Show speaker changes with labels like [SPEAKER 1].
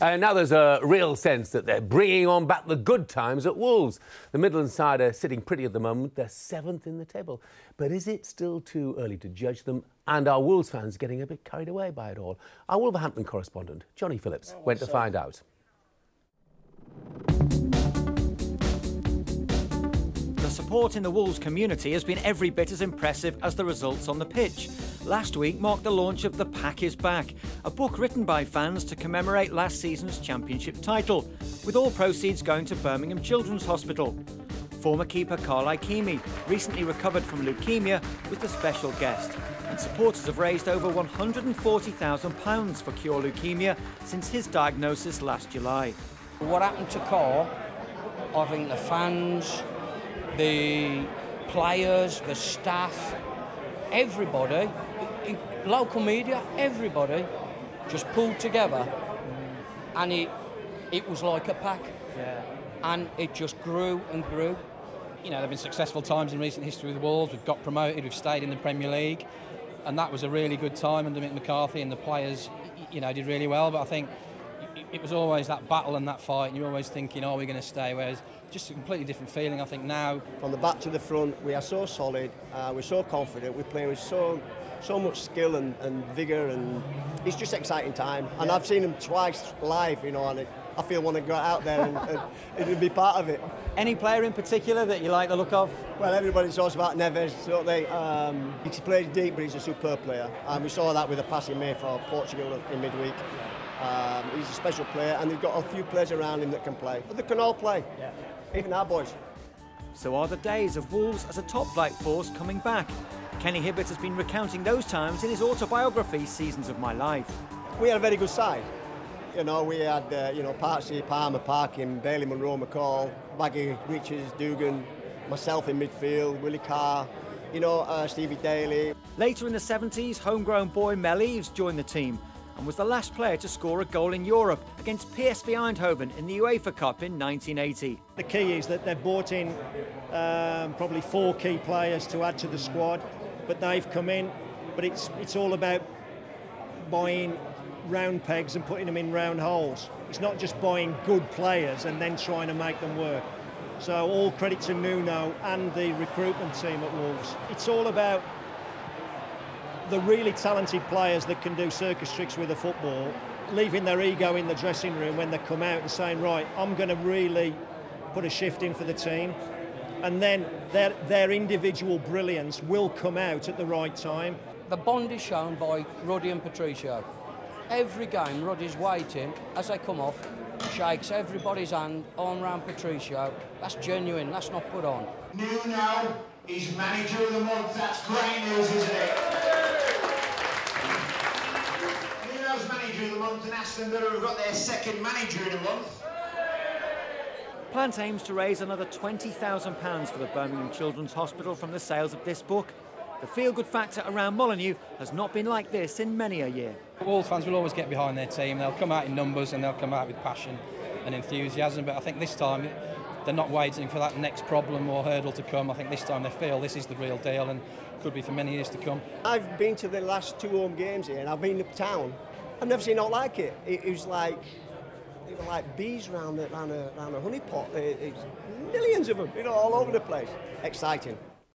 [SPEAKER 1] And now there's a real sense that they're bringing on back the good times at Wolves. The Midland side are sitting pretty at the moment. They're 7th in the table. But is it still too early to judge them? And are Wolves fans getting a bit carried away by it all? Our Wolverhampton correspondent, Johnny Phillips, went to find out.
[SPEAKER 2] The support in the Wolves community has been every bit as impressive as the results on the pitch. Last week marked the launch of The Pack is Back, a book written by fans to commemorate last season's championship title, with all proceeds going to Birmingham Children's Hospital. Former keeper Carl Ikeme, recently recovered from leukemia, was the special guest, and supporters have raised over £140,000 for Cure Leukemia since his diagnosis last July.
[SPEAKER 3] What happened to Carl, I think the fans, the players, the staff, everybody, local media, everybody just pulled together, and it was like a pack.
[SPEAKER 4] Yeah.
[SPEAKER 3] And it just grew and grew.
[SPEAKER 4] You know, there have been successful times in recent history with the Wolves. We've got promoted, we've stayed in the Premier League, and that was a really good time under Mick McCarthy, and the players, you know, did really well. But I think it was always that battle and that fight, and you're always thinking, are we going to stay? Whereas just a completely different feeling, I think, now.
[SPEAKER 5] From the back to the front, we are so solid, we're so confident, we're playing with so much skill and vigour, and it's just an exciting time. And I've seen them twice live, you know, and I feel want to go out there and be part of it.
[SPEAKER 2] Any player in particular that you like the look of?
[SPEAKER 5] Well, everybody talks about Neves, don't they? He plays deep, but he's a superb player. And we saw that with the pass he made for Portugal in midweek. He's a special player, and they've got a few players around him that can play. But they can all play, even our boys.
[SPEAKER 2] So are the days of Wolves as a top-flight force coming back? Kenny Hibbert has been recounting those times in his autobiography, Seasons of My Life.
[SPEAKER 5] We had a very good side. You know, we had, Parksy, Palmer, Parkin, Bailey, Monroe, McCall, Baggy, Richards, Dugan, myself in midfield, Willie Carr, Stevie Daly.
[SPEAKER 2] Later in the 70s, homegrown boy Mel Eves joined the team and was the last player to score a goal in Europe against PSV Eindhoven in the UEFA Cup in 1980.
[SPEAKER 6] The key is that they've brought in probably 4 key players to add to the squad, but they've come in. But it's all about buying round pegs and putting them in round holes. It's not just buying good players and then trying to make them work. So all credit to Nuno and the recruitment team at Wolves. It's all about the really talented players that can do circus tricks with the football, leaving their ego in the dressing room when they come out and saying, right, I'm going to really put a shift in for the team. And then their individual brilliance will come out at the right time.
[SPEAKER 3] The bond is shown by Ruddy and Patricio. Every game, Ruddy's waiting as they come off, shakes everybody's hand, arm round Patricio. That's genuine, that's not put on.
[SPEAKER 7] Nuno is manager of the month. That's great news, isn't it? Nuno's manager of the month, and Aston Villa have got their second manager in a month.
[SPEAKER 2] Plant aims to raise another £20,000 for the Birmingham Children's Hospital from the sales of this book. The feel-good factor around Molineux has not been like this in many a year.
[SPEAKER 4] Wolves fans will always get behind their team. They'll come out in numbers and they'll come out with passion and enthusiasm. But I think this time they're not waiting for that next problem or hurdle to come. I think this time they feel this is the real deal and could be for many years to come.
[SPEAKER 5] I've been to the last 2 home games here, and I've been uptown. I've never seen it like it. It was like bees round a honey pot. It's millions of them, all over the place. Exciting.